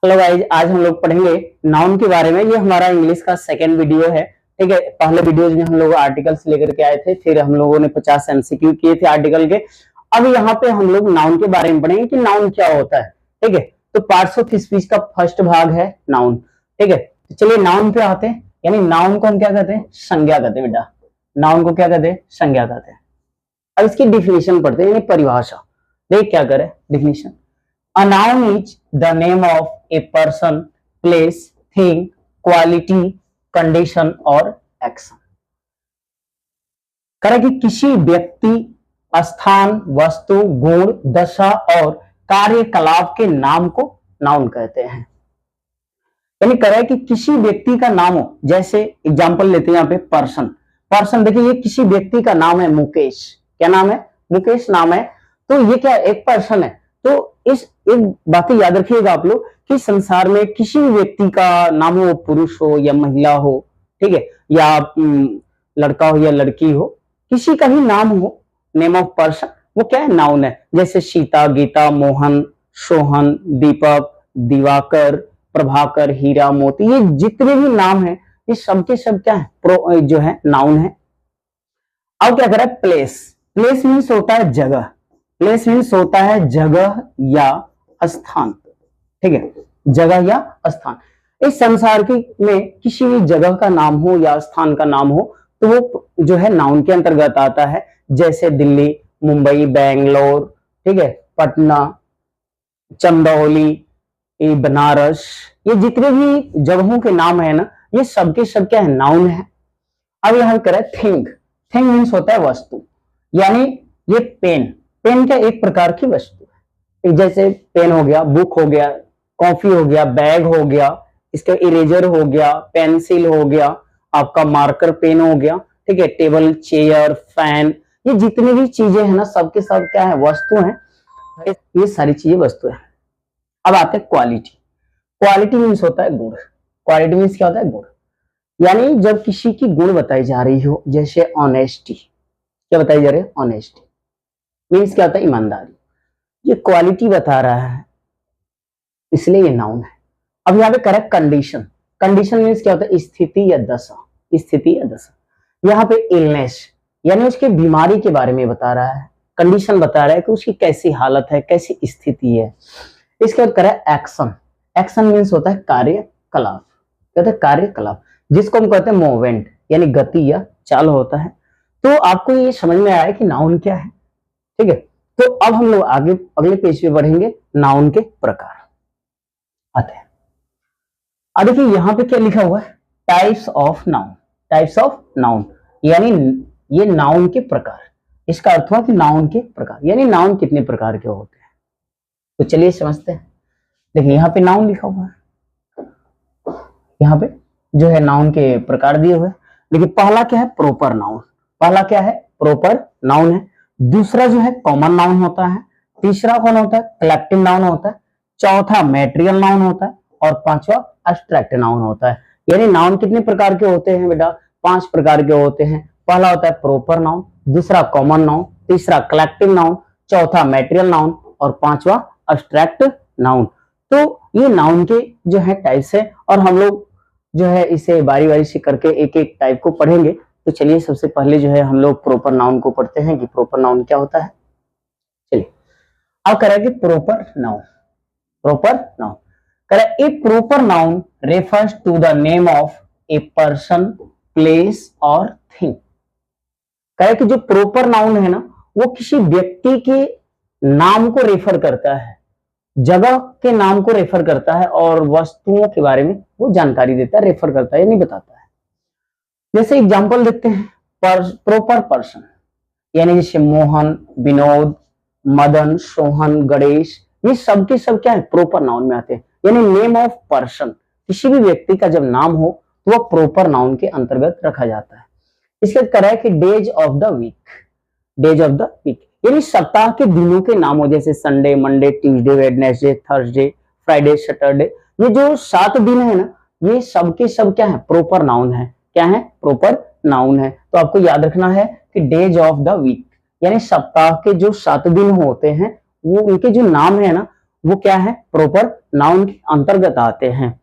Hello guys, आज हम लोग पढ़ेंगे नाउन के बारे में। ये हमारा इंग्लिश का सेकंड वीडियो है। ठीक है, पहले वीडियोज में हम लोग आर्टिकल्स लेकर के आए थे, फिर हम लोगों ने 50 एमसीक्यू किए थे आर्टिकल के। अब यहाँ पे हम लोग नाउन के बारे में पढ़ेंगे कि नाउन क्या होता है। ठीक है, तो पार्ट्स ऑफ स्पीच का फर्स्ट भाग है नाउन। ठीक है, तो चलिए नाउन पे आते हैं। यानी नाउन को हम क्या कहते हैं? संज्ञा कहते हैं बेटा। नाउन को क्या कहते हैं? संज्ञा कहते हैं। अब इसकी डिफिनेशन पढ़ते हैं, यानी परिभाषा। देख क्या करे definition. A noun is the name of a person, place, thing, quality, condition or action। करें कि किसी व्यक्ति, स्थान, वस्तु, गुण, दशा और कार्यकलाप के नाम को नाउन कहते हैं। यानी करें कि किसी व्यक्ति का नाम हो, जैसे एग्जांपल लेते हैं यहाँ पे पर्सन। पर्सन देखिए, ये किसी व्यक्ति का नाम है मुकेश। क्या नाम है? मुकेश नाम है। तो ये क्या एक पर्सन है। तो इस एक बात याद रखिएगा आप लोग कि संसार में किसी भी व्यक्ति का नाम हो, पुरुष हो या महिला हो, ठीक है, या लड़का हो या लड़की हो, किसी का भी नाम हो, नेम ऑफ पर्सन, वो क्या है? नाउन है। जैसे सीता, गीता, मोहन, सोहन, दीपक, दिवाकर, प्रभाकर, हीरा, मोती, ये जितने भी नाम है ये सबके सब क्या है? जो है नाउन है। अब क्या करें? प्लेस। प्लेस मीन्स होता है जगह। प्लेस मीन्स होता है जगह या स्थान। ठीक है, जगह या स्थान। इस संसार की में किसी भी जगह का नाम हो या स्थान का नाम हो तो वो जो है नाउन के अंतर्गत आता है। जैसे दिल्ली, मुंबई, बेंगलोर, ठीक है, पटना, चंदौली, बनारस, ये जितने भी जगहों के नाम है ना, ये सबके सब क्या है? नाउन है। अब यहां करें थिंग। थिंग मीन्स होता है वस्तु। यानी ये पेन, पेन क्या एक प्रकार की वस्तु है। जैसे पेन हो गया, बुक हो गया, कॉफी हो गया, बैग हो गया, इसका इरेजर हो गया, पेंसिल हो गया, आपका मार्कर पेन हो गया, ठीक है, टेबल, चेयर, फैन, ये जितनी भी चीजें हैं ना, सबके सब क्या है? वस्तु हैं। ये सारी चीजें वस्तु है। अब आते हैं क्वालिटी। क्वालिटी मीन्स होता है गुण। क्वालिटी मीन्स क्या होता है? गुण। यानी जब किसी की गुण बताई जा रही हो, जैसे ऑनेस्टी, क्या बताई जा रही है? ऑनेस्टी मीन्स क्या होता है? ईमानदारी। ये क्वालिटी बता रहा है, इसलिए ये नाउन है। अब यहाँ पे करेक्ट कंडीशन। कंडीशन मीन्स क्या होता है? स्थिति या दशा। स्थिति या दशा। यहाँ पे इलनेस यानी उसके बीमारी के बारे में बता रहा है। कंडीशन बता रहा है कि उसकी कैसी हालत है, कैसी स्थिति है। इसके बाद करें एक्शन। एक्शन मीन्स होता है कार्यकलाप। कहते हैं कार्यकलाप, जिसको हम कहते हैं मूवमेंट, यानी गति या चाल होता है। तो आपको ये समझ में आया कि नाउन क्या है। ठीक है, तो अब हम लोग आगे अगले पेज पे बढ़ेंगे। नाउन के प्रकार आते हैं। अब देखिए यहां पे क्या लिखा हुआ है? Types of noun. Types of noun यानी ये नाउन के प्रकार। इसका अर्थ हुआ कि नाउन के प्रकार, यानी नाउन कितने प्रकार के होते हैं। तो चलिए समझते हैं। देखिए यहाँ पे नाउन लिखा हुआ है, यहाँ पे जो है नाउन के प्रकार दिए हुए। देखिए पहला क्या है? Proper noun. पहला क्या है? प्रॉपर नाउन है। दूसरा जो है कॉमन नाउन होता है। तीसरा कौन होता है? कलेक्टिव नाउन होता है। चौथा मैटेरियल नाउन होता है और पांचवा एब्स्ट्रैक्ट नाउन होता है। यानी नाउन कितने प्रकार के होते हैं बेटा? 5 प्रकार के होते हैं। पहला होता है प्रॉपर नाउन, दूसरा कॉमन नाउन, तीसरा कलेक्टिव नाउन, चौथा मैटेरियल नाउन और पांचवा एब्स्ट्रैक्ट नाउन। तो ये नाउन के जो है टाइप्स है और हम लोग जो है इसे बारी बारी से करके एक एक टाइप को पढ़ेंगे। तो चलिए सबसे पहले जो है हम लोग प्रॉपर नाउन को पढ़ते हैं कि प्रॉपर नाउन क्या होता है। चलिए अब करेंगे प्रॉपर नाउन। प्रॉपर नाउन करें a proper noun refers to the name of a person, place और थिंग। करें कि जो प्रॉपर नाउन है ना, वो किसी व्यक्ति के नाम को रेफर करता है, जगह के नाम को रेफर करता है और वस्तुओं के बारे में वो जानकारी देता है, रेफर करता है, नहीं बताता है। जैसे एग्जांपल देखते हैं। प्रॉपर पर्सन यानी जैसे मोहन, विनोद, मदन, सोहन, गणेश, ये सब के सब क्या है? प्रॉपर नाउन में आते हैं। यानी नेम ऑफ पर्सन, किसी भी व्यक्ति का जब नाम हो तो वह प्रॉपर नाउन के अंतर्गत रखा जाता है। इसके बाद करा है कि days of the week. Days of the week यानी सप्ताह के दिनों के नाम हो, जैसे Sunday, Monday, Tuesday, Wednesday, Thursday, Friday, Saturday. ये जो 7 दिन है ना, ये सबके सब क्या है? प्रॉपर नाउन है। क्या है? प्रॉपर नाउन है। तो आपको याद रखना है कि डेज ऑफ द वीक यानी सप्ताह के जो 7 दिन होते हैं, वो उनके जो नाम है ना, वो क्या है, प्रॉपर नाउन के अंतर्गत आते हैं।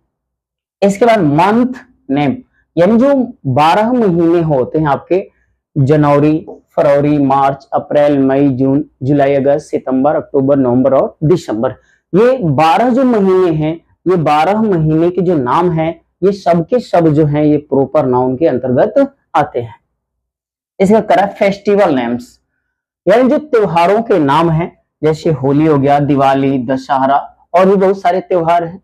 इसके बाद मंथ नेम, यानी जो 12 महीने होते हैं आपके, जनवरी, फरवरी, मार्च, अप्रैल, मई, जून, जुलाई, अगस्त, सितंबर, अक्टूबर, नवंबर और दिसंबर, ये 12 जो महीने हैं, ये 12 महीने के जो नाम हैं, ये सब के सब जो हैं ये प्रॉपर नाउन के अंतर्गत आते हैं। इसका करा फेस्टिवल नेम्स, यानी जो त्योहारों के नाम हैं, जैसे होली हो गया, दिवाली, दशहरा और भी बहुत सारे त्योहार हैं।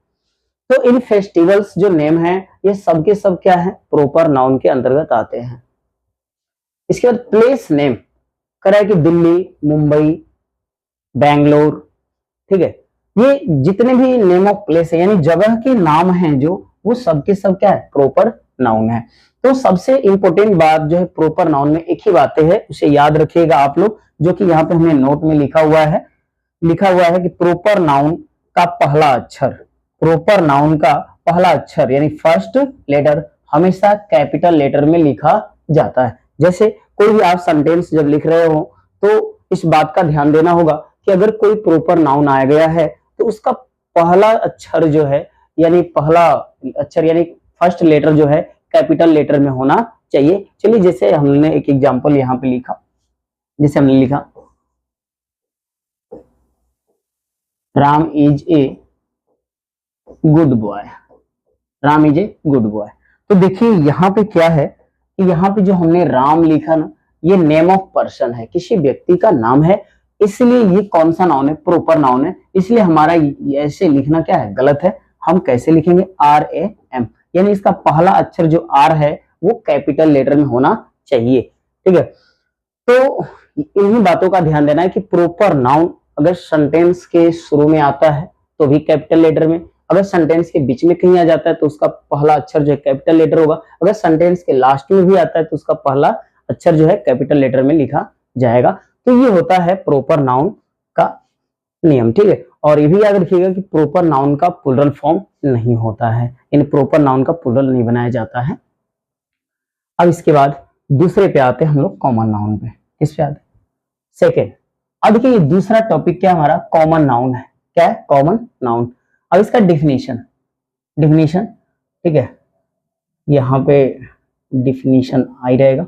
तो इन फेस्टिवल्स जो नेम हैं ये सब के सब क्या है, प्रॉपर नाउन के अंतर्गत आते हैं। इसके बाद प्लेस नेम करा है कि दिल्ली, मुंबई, बेंगलोर, ठीक है, ये जितने भी नेम ऑफ प्लेस है यानी जगह के नाम हैं जो, वो सब के सब क्या है, प्रॉपर नाउन है। तो सबसे इंपॉर्टेंट बात जो है प्रॉपर नाउन में एक ही बात है, उसे याद रखिएगा आप लोग, जो कि यहाँ पे हमने नोट में लिखा हुआ है कि प्रॉपर नाउन का पहला अक्षर, प्रॉपर नाउन का पहला अक्षर यानी फर्स्ट लेटर हमेशा कैपिटल लेटर में लिखा जाता है। जैसे कोई भी आप सेंटेंस जब लिख रहे हो तो इस बात का ध्यान देना होगा कि अगर कोई प्रॉपर नाउन आया गया है तो उसका पहला अक्षर जो है, यानी पहला अक्षर यानी फर्स्ट लेटर जो है कैपिटल लेटर में होना चाहिए। चलिए जैसे हमने एक एग्जांपल यहाँ पे लिखा, जैसे हमने लिखा Ram is a good boy, Ram is a good boy. तो देखिए यहाँ पे क्या है कि यहाँ पे जो हमने राम लिखा ना, ये नेम ऑफ पर्सन है, किसी व्यक्ति का नाम है, इसलिए ये कौन सा नाउन है, प्रॉपर नाउन है, इसलिए हमारा ऐसे लिखना क्या है, गलत है। हम कैसे लिखेंगे, RAM, यानी इसका पहला अक्षर जो R है वो कैपिटल लेटर में होना चाहिए, ठीक है। तो इन्हीं बातों का ध्यान देना है कि प्रॉपर नाउन अगर सेंटेंस के शुरू में आता है तो भी कैपिटल लेटर में, अगर सेंटेंस के बीच में कहीं आ जाता है तो उसका पहला अक्षर जो है कैपिटल लेटर होगा, अगर सेंटेंस के लास्ट में भी आता है तो उसका पहला अक्षर जो है कैपिटल लेटर में लिखा जाएगा। तो ये होता है प्रॉपर नाउन का नियम, ठीक है। और ये भी याद रखिएगा कि प्रॉपर नाउन का प्लूरल फॉर्म नहीं होता है, इन प्रॉपर नाउन का प्लूरल नहीं बनाया जाता है। अब इसके बाद दूसरे पे आते हैं हम लोग, कॉमन नाउन पे। किस पे आते हैं, सेकेंड। अब देखिए दूसरा टॉपिक क्या हमारा, कॉमन नाउन है। क्या है, कॉमन नाउन। अब इसका डिफिनीशन, ठीक है, यहाँ पे डिफिनीशन आ ही रहेगा।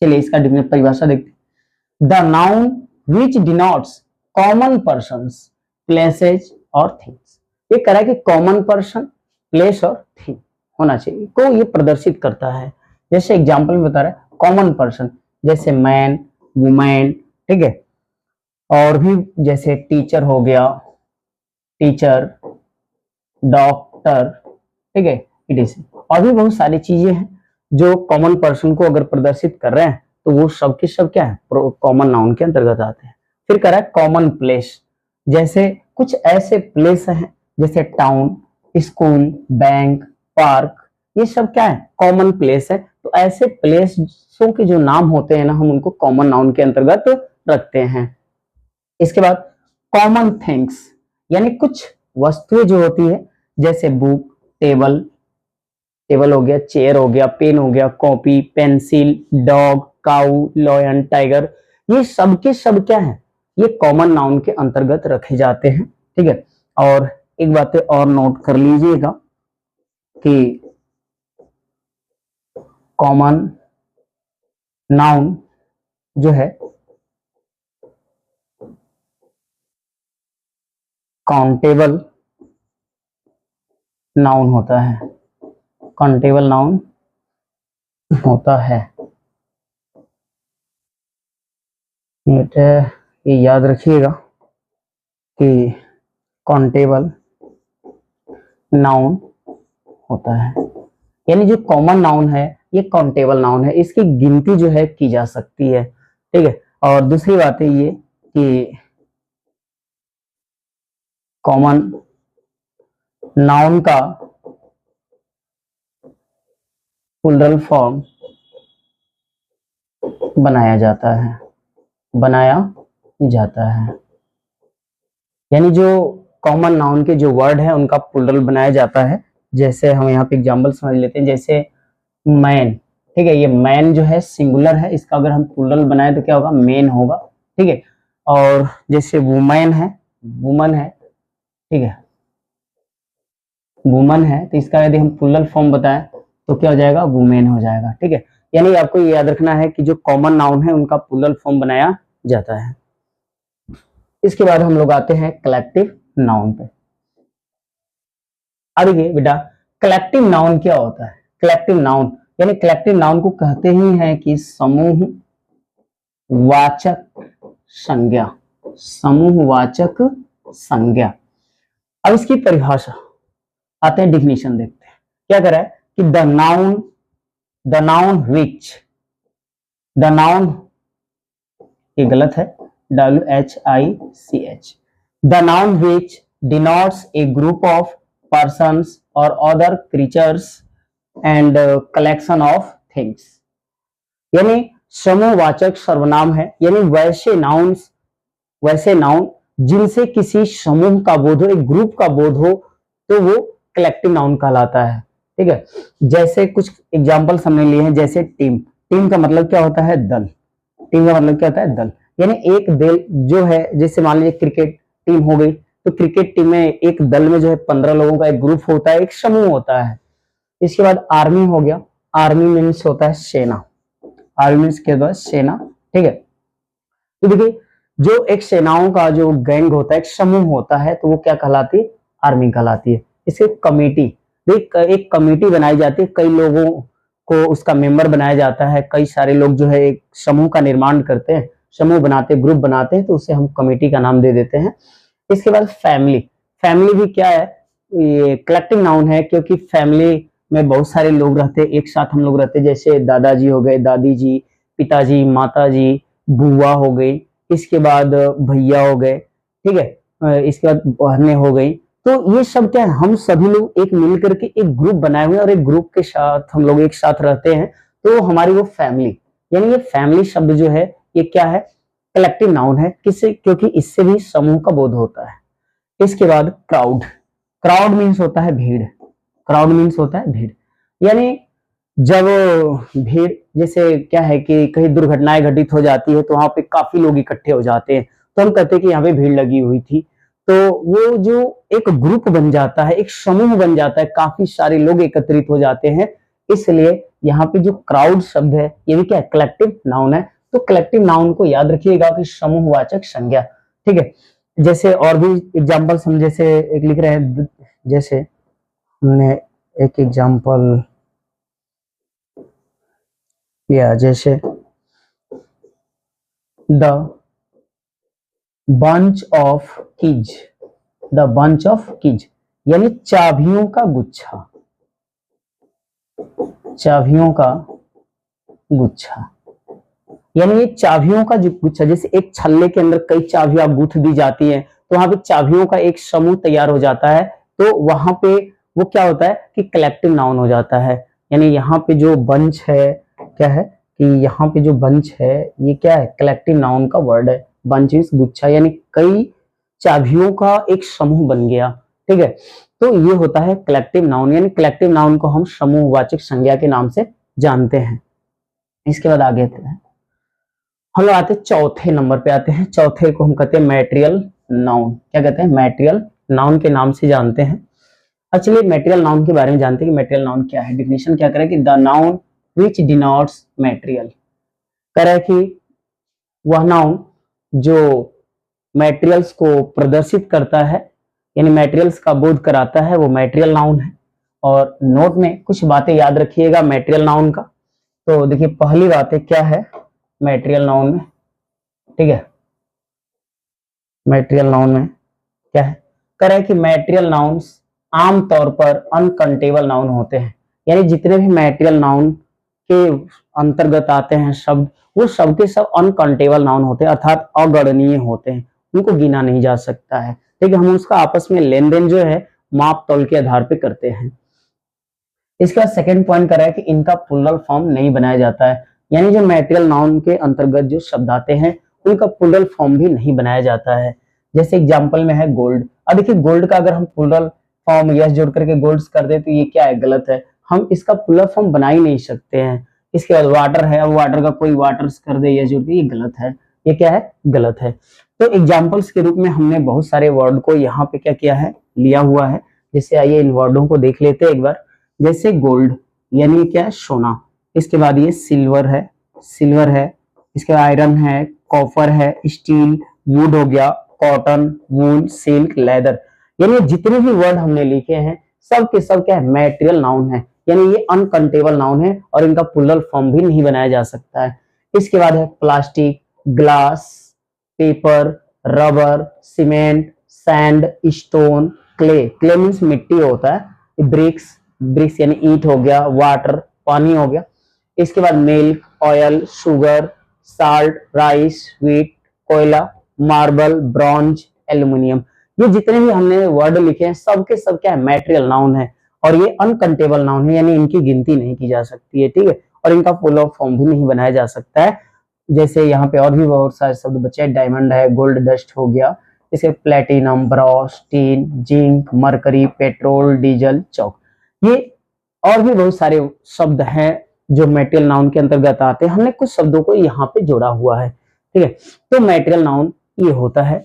चलिए इसका परिभाषा देखते हैं। The noun which denotes common persons, places और थिंग्स। ये कह रहा है कि कॉमन पर्सन, प्लेस और थिंग होना चाहिए, को ये प्रदर्शित करता है। जैसे एग्जांपल में बता रहा है कॉमन पर्सन, जैसे मैन, वुमेन, ठीक है, और भी जैसे टीचर हो गया, टीचर, डॉक्टर, ठीक है, इट और भी बहुत सारी चीजें हैं जो कॉमन पर्सन को अगर प्रदर्शित कर रहे हैं तो वो सब के सब क्या है, कॉमन नाउन के अंतर्गत आते हैं। फिर कह रहा है कॉमन प्लेस, जैसे कुछ ऐसे प्लेस हैं जैसे टाउन, स्कूल, बैंक, पार्क, ये सब क्या है, कॉमन प्लेस है। तो ऐसे प्लेसों के जो नाम होते हैं ना, हम उनको कॉमन नाउन के अंतर्गत रखते हैं। इसके बाद कॉमन थिंग्स, यानी कुछ वस्तुएं जो होती है, जैसे बुक, टेबल हो गया, चेयर हो गया, पेन हो गया, कॉपी, पेंसिल, डॉग, काऊ, लॉयन, टाइगर, ये सब के सब क्या है, ये कॉमन नाउन के अंतर्गत रखे जाते हैं, ठीक है। और एक बात और नोट कर लीजिएगा कि कॉमन नाउन जो है काउंटेबल नाउन होता है, काउंटेबल नाउन होता है। ये याद रखिएगा कि काउंटेबल नाउन होता है, यानी जो कॉमन नाउन है ये काउंटेबल नाउन है, इसकी गिनती जो है की जा सकती है, ठीक है। और दूसरी बात है ये कि कॉमन नाउन का प्लूरल फॉर्म बनाया जाता है, यानी जो कॉमन नाउन के जो वर्ड है उनका प्लूरल बनाया जाता है। जैसे हम यहाँ पे एग्जांपल समझ लेते हैं, जैसे मैन, ठीक है, ये मैन जो है सिंगुलर है, इसका अगर हम प्लूरल बनाए तो क्या होगा, मेन होगा, ठीक है। और जैसे वुमेन है वुमन है, ठीक है, वुमन है, तो इसका यदि हम प्लूरल फॉर्म बताएं तो क्या हो जाएगा, वुमेन हो जाएगा, ठीक है। यानी आपको ये याद रखना है कि जो कॉमन नाउन है उनका प्लूरल फॉर्म बनाया जाता है। इसके बाद हम लोग आते हैं कलेक्टिव नाउन पे। अब देखिए बेटा, कलेक्टिव नाउन क्या होता है? कलेक्टिव नाउन यानी कलेक्टिव नाउन को कहते ही हैं कि समूह वाचक संज्ञा, समूहवाचक संज्ञा। अब इसकी परिभाषा आते हैं, डिफिनीशन देखते हैं क्या कह रहा है कि the noun which, the noun, ये गलत है, WHICH, the noun which denotes A group of persons or other creatures and collection of things। यानी समूहवाचक सर्वनाम है, यानी वैसे नाउन जिनसे किसी समूह का बोध हो, एक ग्रुप का बोध हो, तो वो कलेक्टिव नाउन कहलाता है, ठीक है। जैसे कुछ एग्जांपल हमने लिए हैं, जैसे टीम, टीम का मतलब क्या होता है, दल, टीम का मतलब क्या होता है, दल, यानी एक दल जो है, जैसे मान लीजिए क्रिकेट टीम हो गई, तो क्रिकेट टीम में एक दल में जो है 15 लोगों का एक ग्रुप होता है, एक समूह होता है। इसके बाद आर्मी हो गया, आर्मी मीन्स होता है सेना, आर्मी मीन्स क्या होता है, सेना, ठीक है। तो देखिए जो एक सेनाओं का जो गैंग होता है, एक समूह होता है, तो वो क्या कहलाती है, आर्मी कहलाती है। इसके कमेटी, एक कमेटी बनाई जाती है, कई लोगों को उसका मेंबर बनाया जाता है, कई सारे लोग जो है एक समूह का निर्माण करते हैं, समूह बनाते, ग्रुप बनाते हैं, तो उसे हम कमेटी का नाम दे देते हैं। इसके बाद फैमिली, फैमिली भी क्या है, ये कलेक्टिव नाउन है, क्योंकि फैमिली में बहुत सारे लोग रहते हैं, एक साथ हम लोग रहते हैं, जैसे दादाजी हो गए, दादी जी, पिताजी, माताजी, बुआ हो गई, इसके बाद भैया हो गए, ठीक है, इसके बाद बहनें हो गई। तो ये सब क्या है, हम सभी लोग एक मिल करके एक ग्रुप बनाए हुए हैं, और एक ग्रुप के साथ हम लोग एक साथ रहते हैं, तो हमारी वो फैमिली, यानी ये फैमिली शब्द जो है ये क्या है, कलेक्टिव नाउन है। किससे? क्योंकि इससे भी समूह का बोध होता है। इसके बाद क्राउड, क्राउड मीन्स होता है भीड़, क्राउड मीन्स होता है भीड़, यानी जब भीड़, जैसे क्या है कि कहीं दुर्घटनाएं घटित हो जाती है, तो वहां पे काफी लोग इकट्ठे हो जाते हैं, तो हम कहते हैं कि यहाँ पे भीड़ लगी हुई थी, तो वो जो एक ग्रुप बन जाता है, एक समूह बन जाता है, काफी सारे लोग एकत्रित हो जाते हैं, इसलिए यहाँ पे जो क्राउड शब्द है ये भी क्या है, कलेक्टिव नाउन है। तो कलेक्टिव नाउन को याद रखिएगा कि समूहवाचक संज्ञा, ठीक है। जैसे और भी एग्जांपल हम जैसे एक लिख रहे हैं, जैसे हमने एक एग्जांपल लिया, जैसे the bunch of keys, the bunch of keys यानी चाबियों का गुच्छा, चाबियों का गुच्छा, यानी ये चाबियों का जो गुच्छा, जैसे एक छल्ले के अंदर कई चाबियां गूंथ दी जाती हैं, तो वहां पे चाबियों का एक समूह तैयार हो जाता है, तो वहां पे वो क्या होता है कि कलेक्टिव नाउन हो जाता है। यानी यहाँ पे जो बंच है, क्या है कि यहाँ पे जो बंच है ये क्या है, कलेक्टिव नाउन का वर्ड है। बंच मींस गुच्छा, यानी कई चाबियों का एक समूह बन गया, ठीक है। तो ये होता है कलेक्टिव नाउन, यानी कलेक्टिव नाउन को हम समूहवाचक संज्ञा के नाम से जानते हैं। इसके बाद आगे हम लोग आते हैं चौथे नंबर पे आते हैं। चौथे को हम कहते हैं मैटेरियल नाउन। क्या कहते हैं? मैटेरियल नाउन के नाम से जानते हैं। चलिए मैटेरियल नाउन के बारे में जानते हैं कि मैटेरियल नाउन क्या है। डिफिनेशन क्या करें कि the noun which denotes material, कह रहा है कि वह नाउन जो मैटेरियल्स को प्रदर्शित करता है, यानी मैटेरियल्स का बोध कराता है, वो मैटेरियल नाउन है। और नोट में कुछ बातें याद रखिएगा मैटेरियल नाउन का। तो देखिए पहली बात है क्या है मैटेरियल नाउन में, ठीक है। मैटेरियल नाउन में क्या है, कह रहा है कि मैटेरियल नाउन्स आमतौर पर अनकाउंटेबल नाउन होते हैं, यानी जितने भी मैटेरियल नाउन के अंतर्गत आते हैं शब्द, वो सब के सब अनकाउंटेबल नाउन होते हैं, अर्थात अगणनीय होते हैं, उनको गिना नहीं जा सकता है, ठीक है। हम उसका आपस में लेन देन जो है माप तौल के आधार पे करते हैं। इसके बाद सेकंड पॉइंट कर रहा है कि इनका प्लूरल फॉर्म नहीं बनाया जाता है, यानी जो मैटेरियल नाउन के अंतर्गत जो शब्द आते हैं उनका प्लूरल फॉर्म भी नहीं बनाया जाता है। जैसे एग्जांपल में है गोल्ड। अब देखिए गोल्ड का अगर हम प्लूरल फॉर्म यस जोड़ करके गोल्ड्स कर दे तो ये क्या है, गलत है, हम इसका प्लूरल फॉर्म बना ही नहीं सकते हैं। इसके बाद वाटर है, अब वाटर का कोई वाटर्स कर दे यस जोड़ के, ये गलत है, ये क्या है, गलत है। तो एग्जाम्पल्स के रूप में हमने बहुत सारे वर्ड को यहाँ पे क्या किया है, लिया हुआ है। जैसे आइए इन वर्डों को देख लेते हैं एक बार। जैसे गोल्ड यानी क्या है, सोना। इसके बाद ये सिल्वर है, सिल्वर है। इसके बाद आयरन है, कॉपर है, स्टील, वुड हो गया, कॉटन, वूल, सिल्क, लेदर। यानी जितने भी वर्ड हमने लिखे हैं सब के सब क्या है, मैटेरियल नाउन है, यानी ये अनकाउंटेबल नाउन है और इनका प्लूरल फॉर्म भी नहीं बनाया जा सकता है। इसके बाद है plastic, glass, paper, rubber, cement, sand, stone, clay. Clay means मिट्टी होता है। ब्रिक्स, ब्रिक्स यानी ईंट हो गया, वाटर पानी हो गया। इसके बाद milk, oil, sugar, salt, rice, wheat, कोयला, मार्बल, ब्रॉन्ज, एल्यूमिनियम। ये जितने भी हमने वर्ड लिखे हैं सब के सब क्या है, मैटेरियल नाउन है और ये अनकाउंटेबल नाउन है, यानी इनकी गिनती नहीं की जा सकती है, ठीक है। और इनका प्लूरल फॉर्म भी नहीं बनाया जा सकता है। जैसे यहाँ पे और भी बहुत सारे शब्द बचे हैं, डायमंड है, गोल्ड डस्ट हो गया, इसे platinum, brass, tin, zinc, mercury, petrol, diesel, chalk. ये और भी बहुत सारे शब्द हैं जो मैटेरियल नाउन के अंतर्गत आते हैं। हमने कुछ शब्दों को यहाँ पे जोड़ा हुआ है, ठीक है। तो मैटेरियल नाउन ये होता है।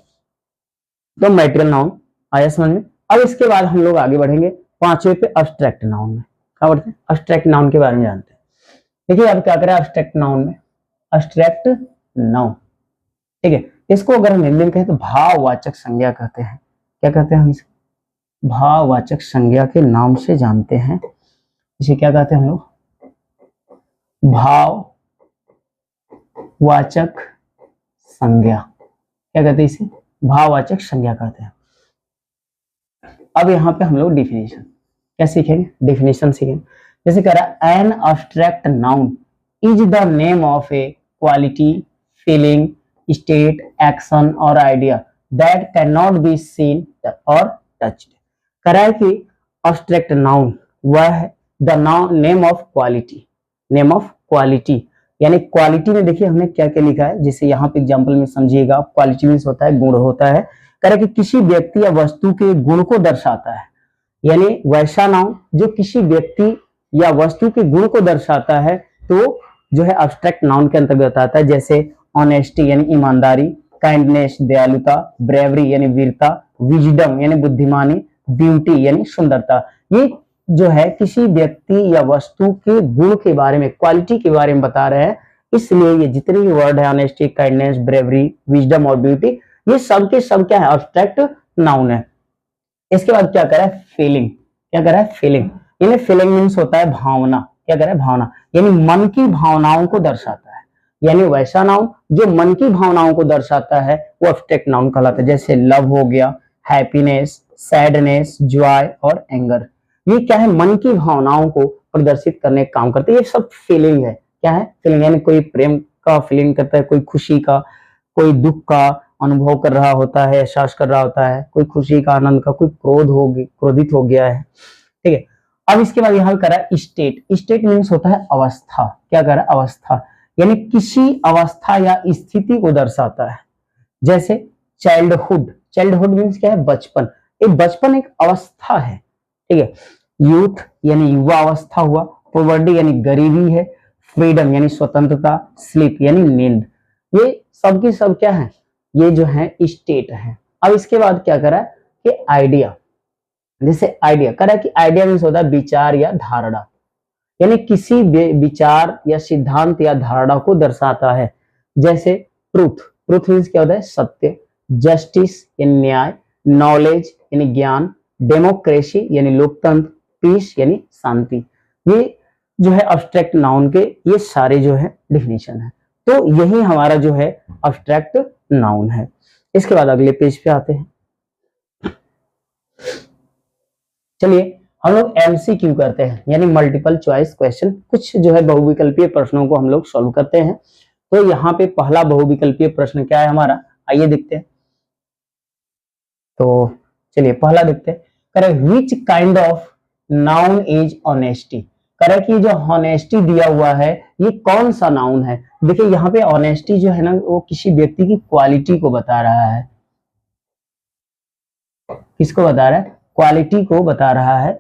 तो मैटेरियल नाउन आया समझ में। अब इसके बाद हम लोग आगे बढ़ेंगे पांचवे पे, अब्स्ट्रैक्ट नाउन में। क्या बढ़ते हैं, अब्स्ट्रैक्ट नाउन के बारे में जानते हैं। देखिए अब क्या करें अब्स्ट्रैक्ट नाउन में, अब्स्ट्रैक्ट नाउन, ठीक है। इसको अगर हम हिंदी में कहें तो भाववाचक संज्ञा कहते हैं। क्या कहते हैं हम इसे, भाववाचक संज्ञा के नाम से जानते हैं। इसे क्या कहते हैं हम लोग, भाववाचक संज्ञा। क्या कहते हैं इसे, भाववाचक संज्ञा कहते हैं। अब यहाँ पे हम लोग डिफिनेशन क्या सीखेंगे, डिफिनेशन सीखेंगे। जैसे कह रहा है an abstract noun is the name of a quality, feeling, state, action और idea that can not be seen और टच्ड। कह रहा है कि अब्स्ट्रैक्ट नाउन वह है the name of quality, name of quality यानी क्वालिटी में देखिए हमने क्या क्या लिखा है। जैसे यहाँ पे एग्जांपल में समझिएगा, क्वालिटी मीन्स होता है गुण होता है। कह रहा है कि किसी व्यक्ति या वस्तु के गुण को दर्शाता है, यानी वैसा नाउन जो किसी व्यक्ति या वस्तु के गुण को दर्शाता है तो जो है अब्स्ट्रैक्ट नाउन के अंतर्गत आता है। जैसे ऑनेस्टी यानी ईमानदारी, काइंडनेस दयालुता, ब्रेवरी यानी वीरता, विजडम यानी बुद्धिमानी, ब्यूटी यानी सुंदरता। ये जो है किसी व्यक्ति या वस्तु के गुण के बारे में, क्वालिटी के बारे में बता रहे हैं। इसलिए ये जितने भी वर्ड है ऑनेस्टी, काइंडनेस, ब्रेवरी, विजडम और ब्यूटी, ये सब के सब क्या है, अब्स्ट्रैक्ट नाउन है। इसके बाद क्या कर रहा है, फीलिंग। क्या कर रहा है, फीलिंग। यानी फीलिंग मीन्स होता है भावना। क्या कर रहा है, भावना यानी मन की भावनाओं को दर्शाता है, यानी वैसा नाउन जो मन की भावनाओं को दर्शाता है वो अब्स्ट्रैक्ट नाउन कहलाता है। जैसे लव हो गया, हैप्पीनेस, सैडनेस, जॉय और एंगर। ये क्या है, मन की भावनाओं को प्रदर्शित करने का काम करते हैं। ये सब फीलिंग है। क्या है, फीलिंग यानी कोई प्रेम का फीलिंग करता है, कोई खुशी का, कोई दुख का अनुभव कर रहा होता है, एहसास कर रहा होता है, कोई खुशी का, आनंद का, कोई क्रोधित हो गया है, ठीक है। अब इसके बाद यहाँ कर रहा है स्टेट। स्टेट मीन्स होता है अवस्था। क्या कर रहा है, अवस्था यानी किसी अवस्था या स्थिति को दर्शाता है। जैसे चाइल्डहुड, चाइल्डहुड मीन्स क्या है, बचपन। एक बचपन एक अवस्था है, ठीक है। यूथ यानी युवा अवस्था हुआ, पॉवर्टी यानी गरीबी है, फ्रीडम यानी स्वतंत्रता, स्लीप यानी नींद। ये सब की सब क्या है, ये जो है स्टेट है। अब इसके बाद क्या करा कि आइडिया। जैसे आइडिया करा कि आइडिया मीन्स होता है विचार या धारणा, यानी किसी विचार या सिद्धांत या धारणा को दर्शाता है। जैसे ट्रूथ, ट्रूथ मीन्स क्या होता है, सत्य, जस्टिस यानी न्याय, नॉलेज यानी ज्ञान, डेमोक्रेसी यानी लोकतंत्र, पीस यानी शांति। ये जो है अब्स्ट्रैक्ट नाउन के ये सारे जो है डिफिनेशन है। तो यही हमारा जो है अब्स्ट्रैक्ट नाउन है। इसके बाद अगले पेज पे आते हैं। चलिए हम लोग MCQ करते हैं, यानी मल्टीपल चॉइस क्वेश्चन। कुछ जो है बहुविकल्पीय प्रश्नों को हम लोग सॉल्व करते हैं। तो यहाँ पे पहला बहुविकल्पीय प्रश्न क्या है हमारा, आइए देखते हैं। तो चलिए पहला देखते हैं। करे which kind of noun is honesty. करे कि जो ऑनेस्टी दिया हुआ है ये कौन सा नाउन है। देखिए यहाँ पे ऑनेस्टी जो है ना वो किसी व्यक्ति की क्वालिटी को बता रहा है। किसको बता रहा है, क्वालिटी को बता रहा है।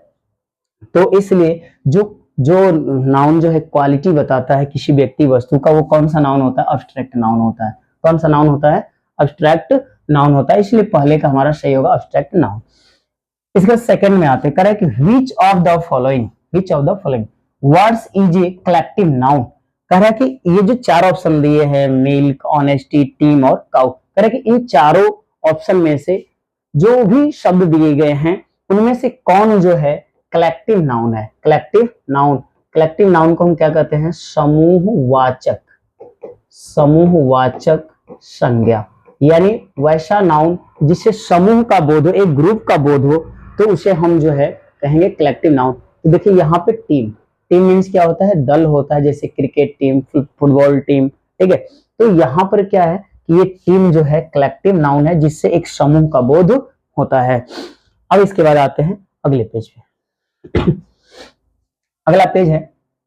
तो इसलिए जो नाउन जो है क्वालिटी बताता है किसी व्यक्ति वस्तु का, वो कौन सा नाउन होता है, अब्स्ट्रैक्ट नाउन होता है। कौन सा नाउन होता है? अब्स्ट्रैक्ट नाउन होता है, इसलिए पहले का हमारा सही होगा अब्स्ट्रैक्ट नाउन। इसका सेकंड में आते करें कि which of the following words is a collective noun. कह रहा है कि ये जो चार ऑप्शन दिए हैं मिल्क, ऑनेस्टी, टीम और काउ, कह रहा है कि इन चारों ऑप्शन में से जो भी शब्द दिए गए हैं उनमें से कौन जो है कलेक्टिव नाउन है? कलेक्टिव नाउन को हम क्या कहते हैं? समूहवाचक संज्ञा, यानी वैसा नाउन जिससे समूह का बोध हो, एक ग्रुप का बोध हो, तो उसे हम जो है कहेंगे कलेक्टिव नाउन। तो देखिए यहाँ पे टीम मीन्स क्या होता है? दल होता है, जैसे क्रिकेट टीम, फुटबॉल टीम, ठीक है। तो यहाँ पर क्या है कि ये टीम जो है कलेक्टिव नाउन है जिससे एक समूह का बोध होता है। अब इसके बाद आते हैं अगले पेज पे। अगला पेज है,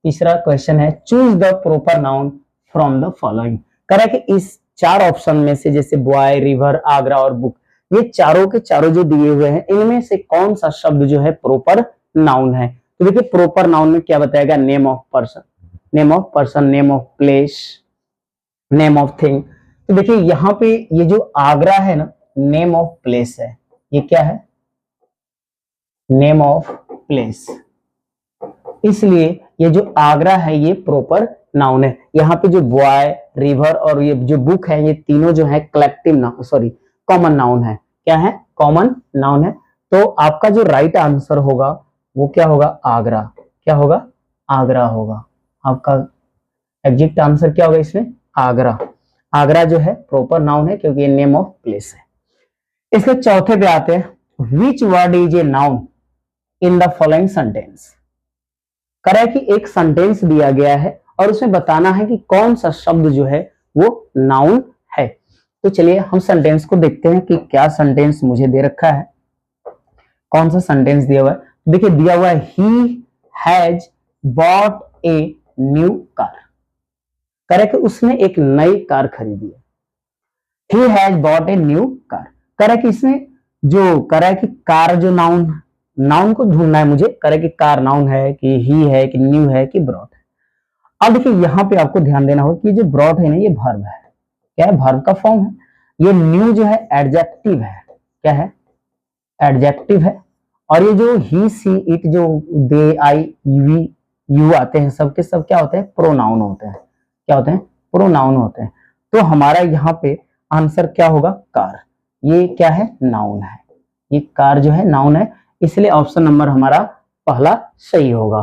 तीसरा क्वेश्चन है choose the proper noun from the following. कह रहा है कि इस चार ऑप्शन में से, जैसे बॉय, रिवर, आगरा और बुक, ये चारों के चारों जो दिए हुए हैं इनमें से कौन सा शब्द जो है प्रॉपर नाउन है? तो देखिए प्रॉपर नाउन में क्या बताएगा? Name of person, name of place, name of thing. तो देखिए यहाँ पे ये जो आगरा है ना, नेम ऑफ प्लेस है, ये क्या है? नेम ऑफ प्लेस, इसलिए ये जो आगरा है ये प्रॉपर नाउन है। यहाँ पे जो बॉय, रिवर और ये जो बुक है ये तीनों जो है कॉमन नाउन है। क्या है? कॉमन नाउन है। तो आपका जो राइट आंसर होगा वो क्या होगा? आगरा। क्या होगा? आगरा होगा। आपका एग्जैक्ट आंसर क्या होगा इसमें? आगरा। आगरा जो है प्रॉपर नाउन है क्योंकि ये नेम ऑफ प्लेस है। इसके चौथे पे आते हैं, which word is a noun in the following sentence. कह रहा है कि एक सेंटेंस दिया गया है और उसमें बताना है कि कौन सा शब्द जो है वो नाउन है। तो चलिए हम सेंटेंस को देखते हैं कि क्या सेंटेंस मुझे दे रखा है, कौन सा सेंटेंस दिया हुआ है। देखिए दिया हुआ है he has bot a new car. कह रहा है कि उसने एक नई कार खरीदी है। He has bot a new car. कह रहा है कि इसमें जो कह रहा है कि कार जो नाउन को ढूंढना है मुझे। कह रहा है कि कार नाउन है कि ही है कि न्यू है कि ब्रॉट है। अब देखिए यहाँ पे आपको ध्यान देना होगा कि जो ब्रॉट है ना ये वर्ब है। क्या है? वर्ब का फॉर्म है। ये न्यू जो है एडजेक्टिव है। क्या है? एडजेक्टिव है। और ये जो ही, सी, इट, जो दे, आई, वी, यू आते हैं सबके सब क्या होते हैं? प्रोनाउन होते हैं। क्या होते हैं? प्रोनाउन होते हैं। तो हमारा यहाँ पे आंसर क्या होगा? कार। ये क्या है? नाउन है। ये कार जो है नाउन है, इसलिए ऑप्शन नंबर हमारा पहला सही होगा।